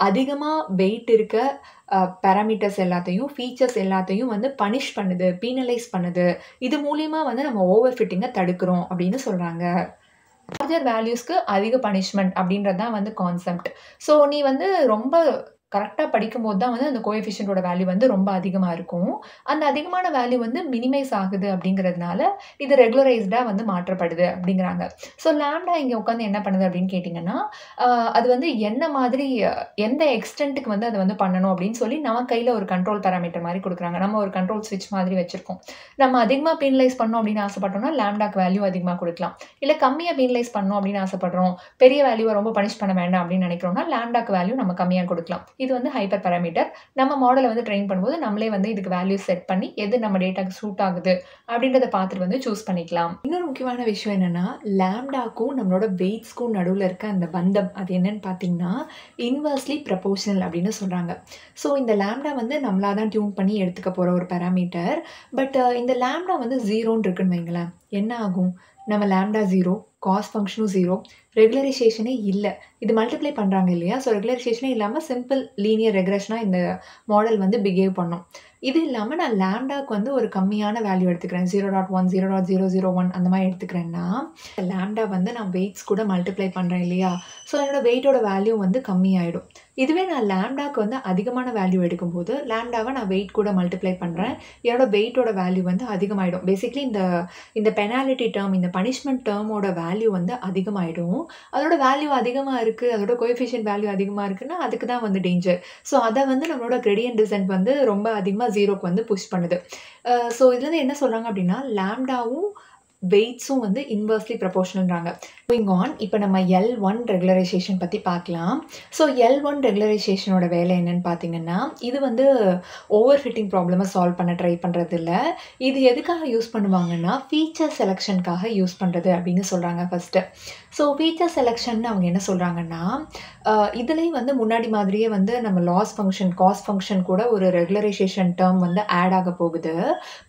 அதிகமா வெயிட் இருக்க பாராமீட்டர்ஸ் எல்லாத்தையும் ஃபீச்சர்ஸ் எல்லாத்தையும் வந்து பனிஷ் பண்ணுது, பீனலைஸ் பண்ணுது. இது மூலியமா வந்து நம்ம ஓவர் ஃபிட்டிங்கை தடுக்கிறோம் அப்படின்னு சொல்றாங்க. லார்ஜர் வேல்யூஸ்க்கு அதிக பனிஷ்மெண்ட் அப்படின்றது தான் வந்து கான்செப்ட். ஸோ நீ வந்து ரொம்ப கரெக்ட்டா படிக்கும்போது தான் வந்து அந்த கோஎஃபிஷியன்ட்டோட வேல்யூ வந்து ரொம்ப அதிகமா இருக்கும். அந்த அதிகமான வேல்யூ வந்து மினிமைஸ் ஆகுது அப்படிங்கிறதுனால இது ரெகுலரைஸ்டா வந்து மாற்றப்படுது அப்படிங்கிறாங்க. ஸோ லாம்டா இங்க உட்காந்து என்ன பண்ணுது அப்படின்னு கேட்டிங்கன்னா, அது வந்து என்ன மாதிரி எந்த எக்ஸ்டென்ட்க்கு வந்து அத வந்து பண்ணணும் அப்படின்னு சொல்லி நம்ம கையில ஒரு கண்ட்ரோல் பாராமீட்டர் மாரி குடுக்குறாங்க. நம்ம ஒரு கண்ட்ரோல் ஸ்விட்ச் மாதிரி வச்சிருக்கோம். நம்ம அதிகமா பீனலைஸ் பண்ணணும் அப்படின்னு ஆசைப்பட்டோம்னா லாம்டாக்கு வேல்யூ அதிகமா குடுக்கலாம். இல்ல கம்மியா பீனலைஸ் பண்ணணும் அப்படின்னு ஆசைப்படுறோம். பெரிய வேல்யூவ ரொம்ப பனிஷ் பண்ண வேண்டாம் அப்படின்னு நினைக்கிறோம்னா லாம்டாக்கு வேல்யூ நம்ம கம்மியா குடுக்கலாம். இது வந்து ஹைப்பர் பாராமீட்டர். நம்ம மாடல வந்து ட்ரெயின் பண்ணும்போது நம்மளே வந்து இதுக்கு வேல்யூ செட் பண்ணி எது நம்ம டேட்டாக்கு சூட் ஆகுது அப்படின்றத பார்த்துட்டு வந்து சூஸ் பண்ணிக்கலாம். இன்னொரு முக்கியமான விஷயம் என்னன்னா, லாம்ப்டாக்கும் நம்மளோட வெயிட்ஸ்க்கும் நடுவுல இருக்க அந்த பந்தம் அது என்னன்னு பார்த்தீங்கன்னா, இன்வெர்ஸ்லி ப்ரொபோர்ஷனல் அப்படின்னு சொல்றாங்க. ஸோ இந்த லாம்ப்டா வந்து நம்மளா தான் டியூன் பண்ணி எடுத்துக்க போற ஒரு பாராமீட்டர். பட் இந்த லாம்ப்டா வந்து 0ன்னு இருக்குன்னு வைங்களேன். என்ன ஆகும்? நம்ம லாம்ப்டா 0, காஸ் ஃபங்ஷனும் 0, ரெகுலரைசேஷனே இல்ல. இது மல்டிப்ளை பண்றாங்க இல்லையா? ஸோ ரெகுலரைசேஷனே இல்லாம சிம்பிள் லீனியர் ரெக்ரெஷனா இந்த மாடல் வந்து பிஹேவ் பண்ணும். இது இல்லாம நான் லாம்ப்டாக்கு வந்து ஒரு கம்மியான வேல்யூ எடுத்துக்கிறேன். 0.1, 0.001 அந்த மாரி எடுத்துக்கிறேன்னா, லாம்ப்டா வந்து நான் வெயிட்ஸ் கூட மல்டிப்ளை பண்றேன் இல்லையா? ஸோ என்னோட வெயிட்டோட வேல்யூ வந்து கம்மியாயிடும். இதுவே நான் லாம்ப்டாக்கு வந்து அதிகமான வேல்யூ எடுக்கும்போது, லாம்ப்டாவ நான் வெயிட் கூட மல்டிப்ளை பண்றேன். என்னோட வெயிட்டோட வேல்யூ வந்து அதிகமாயிடும். பேசிக்கலி இந்த பெனால்டி டெர்ம், இந்த பனிஷ்மென்ட் டெர்மோட வேல்யூ வந்து அதிகமாயிடும். அதோட வேல்யூ அதிகமா இருக்கு, அதோட கோஎஃபிஷியன்ட் வேல்யூ அதிகமா இருக்குன்னா, அதுக்கு தான் வந்து டேஞ்சர். ஸோ அத வந்து நம்மளோட கிரேடியன்ட் டிசென்ட் வந்து ரொம்ப அதிகமா 0க்கு வந்து புஷ் பண்ணுது. ஸோ இதுலருந்து என்ன சொல்றாங்க அப்படின்னா, லாம்ப்டாவும் வெயிட்ஸும் வந்து இன்வெர்ஸ்லி ப்ரொபோர்ஷனல்ன்றாங்க. மூவிங் ஆன் இப்ப நம்ம L1 ரெகுலரைசேஷன் பத்தி பார்க்கலாம். ஸோ L1 ரெகுலரைசேஷனோட வேலை என்னன்னு பார்த்தீங்கன்னா, இது வந்து ஓவர் ஃபிட்டிங் ப்ராப்ளம சால்வ் பண்ண ட்ரை பண்றது இல்ல. இது எதுக்காக யூஸ் பண்ணுவாங்கன்னா, ஃபீச்சர் செலக்ஷன்க்காக யூஸ் பண்றது அப்படின்னு சொல்றாங்க ஃபர்ஸ்ட்டு. ஸோ ஃபீச்சர் செலக்ஷன்னு அவங்க என்ன சொல்றாங்கன்னா, இதுலயும் வந்து முன்னாடி மாதிரியே வந்து நம்ம லாஸ் ஃபங்ஷன், காஸ் ஃபங்ஷன் கூட ஒரு ரெகுலரைசேஷன் டெர்ம் வந்து ஆட் ஆக போகுது.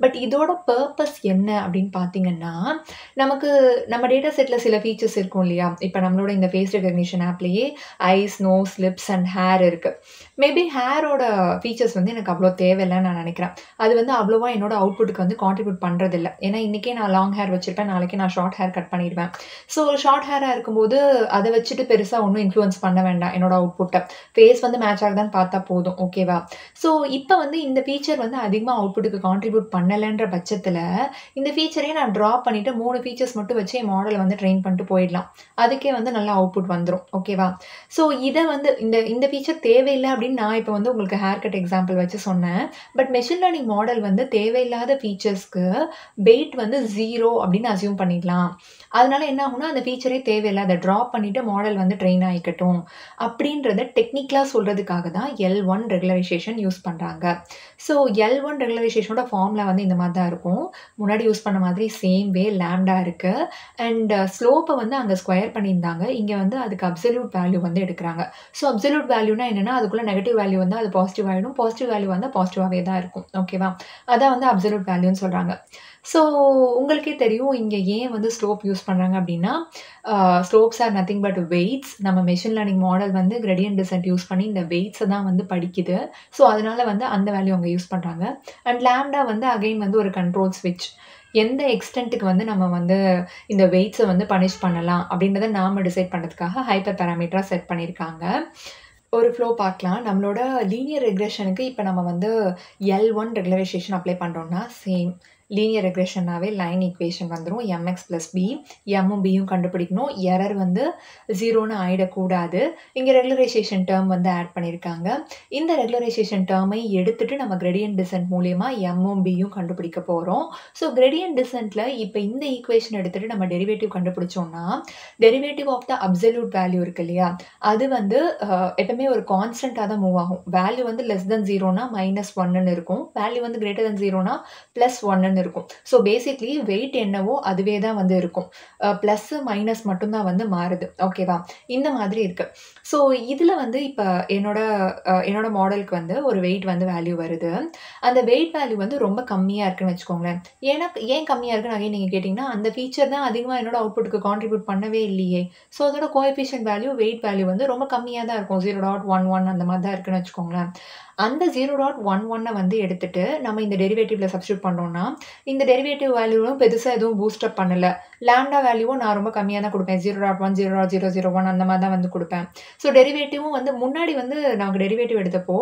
பட் இதோட பர்ப்பஸ் என்ன அப்படின்னு பார்த்தீங்கன்னா, நமக்கு நம்ம டேட்டா செட்ல சில ஃபீச்சர்ஸ் இருக்கும் இல்லையா? இப்ப நம்மளோட இந்த ஃபேஸ் ரெகக்னிஷன் ஆப்லயே eyes, nose, lips and hair இருக்கு. மேபி ஹேரோட ஃபீச்சர்ஸ் வந்து எனக்கு அவ்வளோ தேவையில்லன்னு நான் நினைக்கிறேன். அது வந்து அவ்வளவா என்னோட அவுட்புட்க்கு வந்து கான்ட்ரிபியூட் பண்றதில்ல. ஏன்னா இன்னைக்கே நான் லாங் ஹேர் வச்சிருப்பேன். நாளைக்கு நான் ஷார்ட் ஹேர் கட் பண்ணிடுவேன். ஸோ ஷார்ட் ஹேரா இருக்கும்போது அத வச்சுட்டு பெருசா ஒண்ணும் இன்ஃப்ளூயன்ஸ் பண்ண வேண்டாம் என்னோட அவுட்புட்ட. ஃபேஸ் வந்து மேட்ச் ஆகுதான்னு பார்த்தா போதும். ஓகேவா? ஸோ இப்ப வந்து இந்த ஃபீச்சர் வந்து அதிகமா அவுட்புட்க்கு கான்ட்ரிபியூட் பண்ணலன்ற பட்சத்துல, இந்த ஃபீச்சரையே நான் டிராப் பண்ணிட்டு 3 ஃபீச்சர்ஸ் மட்டும் வச்சு என் மாடல வந்து ட்ரெயின் பண்ணிட்டு போயிடலாம். அதுக்கே வந்து நல்ல அவுட்புட் வந்துரும். ஓகேவா? ஸோ இத வந்து இந்த ஃபீச்சர் தேவையில்ல அப்படின்னு நான் இப்ப வந்து உங்களுக்கு ஹேர் கட் எக்ஸாம்பிள் வச்சு சொன்னேன். பட் மெஷின் லேர்னிங் மாடல் வந்து தேவையில்லாத ஃபீச்சர்ஸ்க்கு வெயிட் வந்து 0 அப்படின்னு அஸ்யூம் பண்ணிடலாம். அதனால என்ன ஆகும்னா, அந்த ஃபீச்சரே தேவையில்ல. அத டிராப் பண்ணிட்டு மாடல் வந்து ட்ரெயின் ஆயிக்கட்டும். அப்படின்றத டெக்னிக்கலா சொல்றதுக்காக தான் L1 ரெகுலரைசேஷன் யூஸ் பண்றாங்க. ஸோ L1 ரெகுலரைசேஷனோட ஃபார்முலா வந்து இந்த மாரி தான் இருக்கும். முன்னாடி யூஸ் பண்ண மாதிரி சேம் வே லாம்ப்டா இருக்கு. அண்ட் ஸ்லோப்ப வந்து அங்க ஸ்கொயர் பண்ணியிருந்தாங்க. இங்க வந்து அதுக்கு அப்சல்யூட் வேல்யூ வந்து எடுக்குறாங்க. ஸோ அப்சல்யூட் வேல்யூனா என்னன்னா, அதுக்குள்ள நெகட்டிவ் வேல்யூ வந்தா அது பாசிட்டிவ் ஆயிடும். பாசிட்டிவ் வேல்யூ வந்தா பாசிட்டிவாவே தான் இருக்கும். ஓகேவா? அதான் வந்து அப்சல்யூட் வேல்யூன்னு சொல்றாங்க. ஸோ உங்களுக்கே தெரியும் இங்க ஏன் வந்து ஸ்லோப் யூஸ் பண்றாங்க அப்படின்னா, slopes R nothing but weights. நம்ம மெஷின் லேர்னிங் மாடல் வந்து கிரேடியன்ட் டிசென்ட் யூஸ் பண்ணி இந்த வெயிட்ஸ தான் வந்து படிக்குது. ஸோ அதனால வந்து அந்த வேல்யூ அங்க யூஸ் பண்றாங்க. அண்ட் லாம்ப்டா வந்து அகைன் வந்து ஒரு கண்ட்ரோல் ஸ்விட்ச். எந்த எக்ஸ்டென்ட்க்கு வந்து நம்ம வந்து இந்த வெயிட்ஸ வந்து பனிஷ் பண்ணலாம் அப்படின்றத நாம டிசைட் பண்றதுக்காக ஹைப்பர் பாராமீட்டரா செட் பண்ணியிருக்காங்க. ஒரு ஃப்ளோ பார்க்கலாம். நம்மளோட லீனியர் ரெக்ரெஷனுக்கு இப்ப நம்ம வந்து L1 ரெகுலரைசேஷன் அப்ளை பண்றோம்னா, சேம் லீனியர் ரெக்ரெஷன்னாவே லைன் ஈக்குவேஷன் வந்துரும். mx + b. mமும் bயும் கண்டுபிடிக்கணும். எரர் வந்து 0ன்னு ஆயிடக்கூடாது. இங்க ரெகுலரைசேஷன் டெர்ம் வந்து ஆட் பண்ணியிருக்காங்க. இந்த ரெகுலரைசேஷன் டெர்மை எடுத்துட்டு நம்ம கிரேடியன்ட் டிசென்ட் மூலியமா mமும் bயும் கண்டுபிடிக்க போறோம். ஸோ கிரேடியன்ட் டிசென்ட்ல இப்ப இந்த ஈக்குவேஷன் எடுத்துட்டு நம்ம டெரிவேட்டிவ் கண்டுபிடிச்சோம்னா, derivative of the absolute value இருக்கு இல்லையா? அது வந்து எப்பவுமே ஒரு கான்ஸ்டன்ட்டா தான் மூவ் ஆகும். வேல்யூ வந்து லெஸ் தென் 0னா -1ன்னு இருக்கும். வேல்யூ வந்து கிரேட்டர் தென் 0னா +1ன்னு இருக்கும். ஸோ பேசிக்கலி வெயிட் என்னவோ அதுவே தான் வந்து இருக்கும். பிளஸ், மைனஸ் மட்டும் தான் வந்து மாறுது. ஓகேவா? இந்த மாதிரி இருக்கு. ஸோ இதுல வந்து இப்ப என்னோட மாடலுக்கு வந்து ஒரு வெயிட் வந்து வேல்யூ வருது. அந்த வெயிட் வேல்யூ வந்து ரொம்ப கம்மியா இருக்குன்னு வச்சுக்கோங்களேன். ஏன் கம்மியா இருக்குன்னு அகைன் நீங்க கேட்டீங்கன்னா, அந்த ஃபீச்சர் தான் அதிகமா என்னோட அவுட்புட்க்கு கான்ட்ரிபியூட் பண்ணவே இல்லையே. ஸோ அதோட கோஎஃபிஷியன்ட் வேல்யூ, வெயிட் வேல்யூ வந்து ரொம்ப கம்மியா தான் இருக்கும். 0.11 அந்த மாரி தான் இருக்குன்னு வச்சுக்கோங்களேன். அந்த 0.11 வந்து எடுத்துட்டு நம்ம இந்த டெரிவேட்டிவ்ல சப்ஸ்டிட்யூட் பண்ணோம்னா, இந்த டெரிவேட்டிவ் வேல்யூவும் பெருசா எதுவும் பூஸ்ட் அப் பண்ணல. லாம்ப்டா வேல்யூவும் நான் ரொம்ப கம்மியா தான் குடுப்பேன். 0.1, 0.001 அந்த மாரி தான் வந்து குடுப்பேன். ஸோ டெரிவேட்டிவும் வந்து முன்னாடி வந்து நமக்கு டெரிவேட்டிவ் எடுத்தப்போ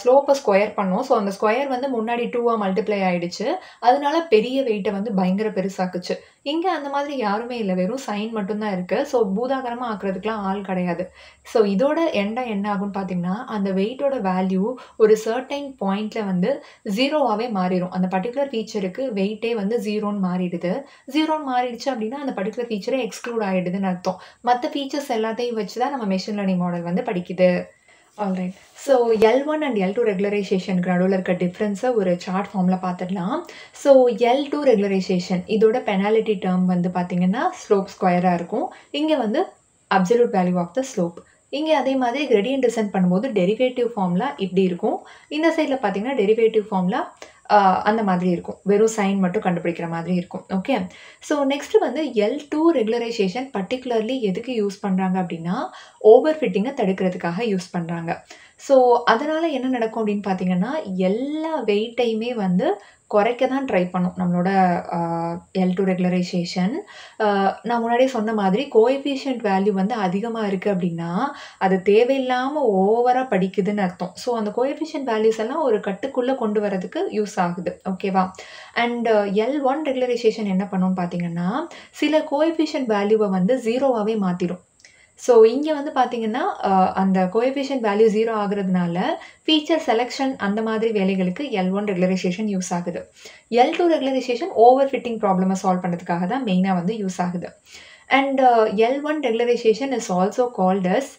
ஸ்லோப்ப ஸ்கொயர் பண்ணோம். ஸோ அந்த ஸ்கொயர் வந்து முன்னாடி 2ஆ மல்டிப்ளை ஆயிடுச்சு. அதனால பெரிய வெயிட்ட வந்து பயங்கர பெருசாக்குச்சு. இங்க அந்த மாதிரி யாருமே இல்ல. வெறும் சைன் மட்டும் தான் இருக்கு. ஸோ பூதாகரமா ஆக்குறதுக்குலாம் ஆள் கிடையாது. ஸோ இதோட எண்டா என்ன ஆகும்னு பார்த்தீங்கன்னா, அந்த வெயிட்டோட வேல்யூ ஒரு சர்டைன் பாயிண்ட்ல வந்து 0வாவே மாறிரும். அந்த பர்ட்டிகுலர் ஃபீச்சருக்கு வெயிட்டே வந்து 0ன்னு மாறிடுது. 0ன்னு மாறிடுச்சு அப்படின்னா, அந்த பர்ட்டிகுலர் ஃபீச்சரே எக்ஸ்க்ளூட் ஆயிடுதுன்னு அர்த்தம். மத்த ஃபீச்சர்ஸ் எல்லாத்தையும் வச்சு தான் நம்ம மெஷின் லேர்னிங் மாடல் வந்து படிக்குது. Alright. So L1 and L2 ரெகுலரைசேஷனுக்கு நடுவுல இருக்க டிஃபரன்ஸ ஒரு சார்ட் ஃபார்ம்ல பார்த்துடலாம். ஸோ L2 ரெகுலரைசேஷன் இதோட பெனால்டி டெர்ம் வந்து பார்த்தீங்கன்னா, ஸ்லோப் ஸ்கொயரா இருக்கும். இங்க வந்து absolute value of the slope. இங்க அதே மாதிரி கிரேடியன்ட் டிசென்ட் பண்ணும்போது டெரிவேட்டிவ் ஃபார்முலா இப்படி இருக்கும். இந்த சைட்ல பார்த்தீங்கன்னா, டெரிவேட்டிவ் ஃபார்முலா அந்த மாதிரி இருக்கும். வெறும் சைன் மட்டும் கண்டுபிடிக்கிற மாதிரி இருக்கும். ஓகே. ஸோ நெக்ஸ்ட் வந்து L2 ரெகுலரைசேஷன் பர்ட்டிகுலர்லி எதுக்கு யூஸ் பண்றாங்க அப்படின்னா, ஓவர் ஃபிட்டிங்க தடுக்கிறதுக்காக யூஸ் பண்றாங்க. ஸோ அதனால என்ன நடக்கும் அப்படின்னு பார்த்தீங்கன்னா, எல்லா வெயிட்டையுமே வந்து குறைக்க தான் ட்ரை பண்ணும் நம்மளோட L2 ரெகுலரைசேஷன். நான் முன்னாடியே சொன்ன மாதிரி கோஎஃபிஷியன்ட் வேல்யூ வந்து அதிகமா இருக்கு அப்படின்னா, அது தேவையில்லாம ஓவரா படிக்குதுன்னு அர்த்தம். ஸோ அந்த கோஎஃபிஷியன்ட் வேல்யூஸ் எல்லாம் ஒரு கட்டுக்குள்ள கொண்டு வரதுக்கு யூஸ் ஆகுது. ஓகேவா? அண்ட் L1 ரெகுலரைசேஷன் என்ன பண்ணும்னு பார்த்தீங்கன்னா, சில கோஎஃபிஷியன்ட் வேல்யூவ வந்து 0வாவே மாத்திரும். ஸோ இங்க வந்து பார்த்தீங்கன்னா, அந்த கோஎஃபிஷியன்ட் வேல்யூ 0 ஆகுறதுனால, ஃபீச்சர் செலக்ஷன் அந்த மாதிரி வேலைகளுக்கு L1 ரெகுலரைசேஷன் யூஸ் ஆகுது. L2 regularisation over fitting problem solve பண்றதுக்காக தான் மெயினா வந்து யூஸ் ஆகுது. And L1 regularisation is also called as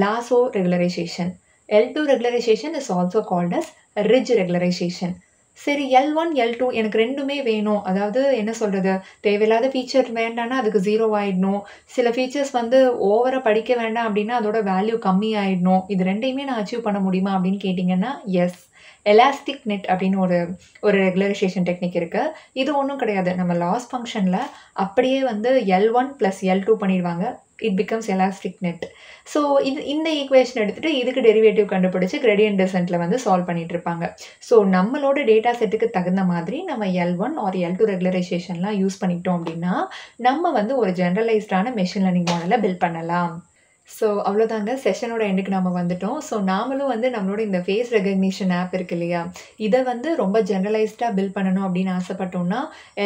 lasso regularisation. L2 regularisation is also called as ridge regularisation. சரி L1, L2 எனக்கு 2மே வேணும். அதாவது என்ன சொல்றது, தேவையில்லாத ஃபீச்சர் வேண்டான்னா அதுக்கு 0 ஆயிடணும். சில ஃபீச்சர்ஸ் வந்து ஓவரா படிக்க வேண்டாம் அப்படின்னா, அதோட வேல்யூ கம்மி ஆயிடணும். இது 2யுமே நான் அச்சீவ் பண்ண முடியுமா அப்படின்னு கேட்டீங்கன்னா, எஸ். எலாஸ்டிக் நெட் அப்படின்னு ஒரு ரெகுலரைசேஷன் டெக்னிக் இருக்கு. இது ஒண்ணும் கிடையாது. நம்ம லாஸ் ஃபங்ஷன்ல அப்படியே வந்து L1 + L2 பண்ணிடுவாங்க. It becomes elastic net. So இந்த ஈக்குவேஷன் எடுத்துட்டு இதுக்கு டெரிவேட்டிவ் கண்டுபிடிச்சு கிரேடியன்ட் டிசென்ட்ல வந்து சால்வ் பண்ணிட்டு இருப்பாங்க. ஸோ நம்மளோட டேட்டா செட்டுக்கு தகுந்த மாதிரி நம்ம L1 ஆர் L2 ரெகுலரைசேஷன்லாம் யூஸ் பண்ணிக்கிட்டோம் அப்படின்னா, நம்ம வந்து ஒரு ஜெனரலைஸ்டான மெஷின் லேர்னிங் மாடல பில்ட் பண்ணலாம். ஸோ அவ்வளோதாங்க. செஷனோட எண்டுக்கு நம்ம வந்துட்டோம். ஸோ நாமளும் வந்து நம்மளோட இந்த ஃபேஸ் ரெகக்னிஷன் ஆப் இருக்கு இல்லையா? இத வந்து ரொம்ப ஜெனரலைஸ்டா பில்ட் பண்ணணும் அப்படின்னு ஆசைப்பட்டோம்னா,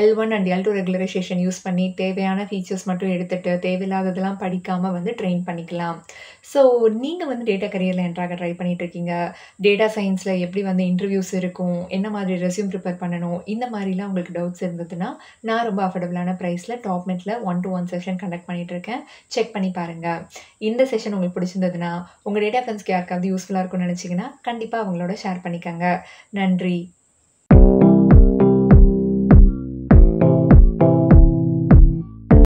L1 and L2 regularisation use பண்ணி தேவையான ஃபீச்சர்ஸ் மட்டும் எடுத்துட்டு, தேவையில்லாததெல்லாம் படிக்காம வந்து ட்ரெயின் பண்ணிக்கலாம். ஸோ நீங்க வந்து டேட்டா கரியர்ல என்ட்ராக ட்ரை பண்ணிட்டு இருக்கீங்க. டேட்டா சயின்ஸ்ல எப்படி வந்து இன்டர்வியூஸ் இருக்கும்? என்ன மாதிரி ரெஸ்யூம் ப்ரிப்பேர் பண்ணணும்? இந்த மாதிரிலாம் உங்களுக்கு டவுட்ஸ் இருந்ததுன்னா, நான் ரொம்ப அஃபோர்டபுளான பிரைஸ்ல டாப்நெட்ல 1-to-1 செஷன் கண்டக்ட் பண்ணிட்டு இருக்கேன். செக் பண்ணி பாருங்க. இந்த செஷன் உங்களுக்கு பிடிச்சிருந்ததுன்னா, உங்க டேட்டா ஃப்ரெண்ட்ஸ்க்கு யாருக்காவது யூஸ்ஃபுல்லா இருக்கும்னு நினைச்சீங்கன்னா, கண்டிப்பா அவங்களோட ஷேர் பண்ணிக்கங்க. நன்றி.